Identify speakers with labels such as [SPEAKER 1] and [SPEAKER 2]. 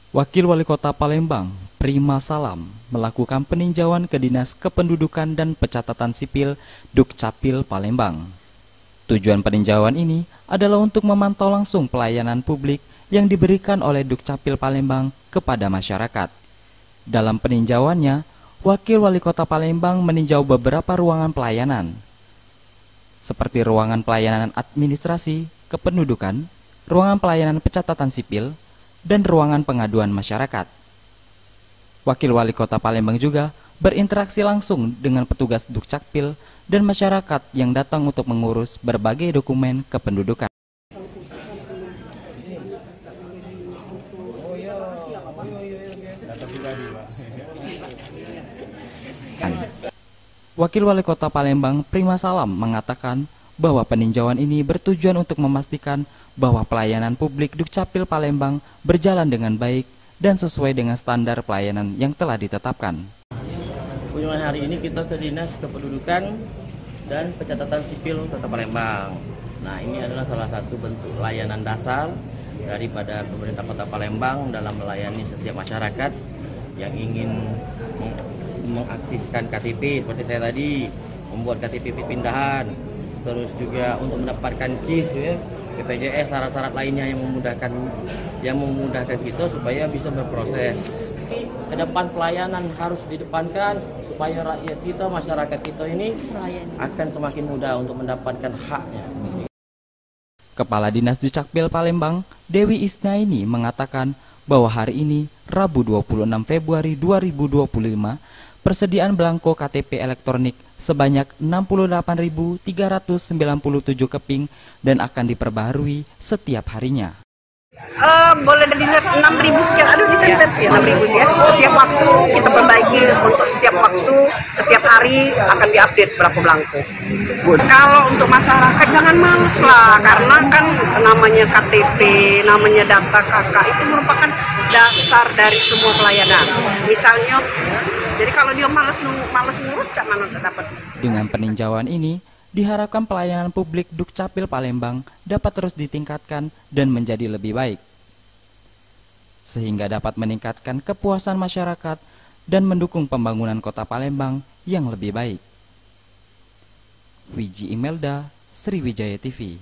[SPEAKER 1] Wakil Wali Kota Palembang, Prima Salam, melakukan peninjauan ke Dinas Kependudukan dan Pencatatan Sipil Dukcapil Palembang. Tujuan peninjauan ini adalah untuk memantau langsung pelayanan publik yang diberikan oleh Dukcapil Palembang kepada masyarakat. Dalam peninjauannya, Wakil Wali Kota Palembang meninjau beberapa ruangan pelayanan, seperti ruangan pelayanan administrasi, kependudukan, ruangan pelayanan pencatatan sipil, dan ruangan pengaduan masyarakat. Wakil Wali Kota Palembang juga berinteraksi langsung dengan petugas Dukcapil dan masyarakat yang datang untuk mengurus berbagai dokumen kependudukan. Wakil Wali Kota Palembang, Prima Salam, mengatakan bahwa peninjauan ini bertujuan untuk memastikan bahwa pelayanan publik Dukcapil Palembang berjalan dengan baik dan sesuai dengan standar pelayanan yang telah ditetapkan.
[SPEAKER 2] Kunjungan hari ini kita ke Dinas Kependudukan dan Pencatatan Sipil Kota Palembang. Nah, ini adalah salah satu bentuk layanan dasar daripada pemerintah Kota Palembang dalam melayani setiap masyarakat yang ingin mengaktifkan KTP seperti saya tadi, membuat KTP pindahan, terus juga untuk mendapatkan KIS, BPJS, syarat-syarat lainnya yang memudahkan kita supaya bisa berproses. Ke depan pelayanan harus didepankan supaya rakyat kita, masyarakat kita ini akan semakin mudah untuk mendapatkan haknya.
[SPEAKER 1] Kepala Dinas Dukcapil Palembang, Dewi Isnaini, mengatakan bahwa hari ini, Rabu 26 Februari 2025, persediaan belangko KTP elektronik sebanyak 68.397 keping dan akan diperbaharui setiap harinya.
[SPEAKER 3] Boleh dilihat 6.000 sekian, ditempel ya 6.000 ya. Setiap waktu kita perbaiki, untuk setiap waktu, setiap hari akan diupdate berapa belangko. Kalau untuk masyarakat jangan males lah, karena kan namanya KTP, namanya data KK itu merupakan dasar dari semua pelayanan. Misalnya, jadi kalau dia malas ngurus, mana dapat. Dengan
[SPEAKER 1] peninjauan ini, diharapkan pelayanan publik Dukcapil Palembang dapat terus ditingkatkan dan menjadi lebih baik, sehingga dapat meningkatkan kepuasan masyarakat dan mendukung pembangunan Kota Palembang yang lebih baik. Wiji Imelda, Sriwijaya TV.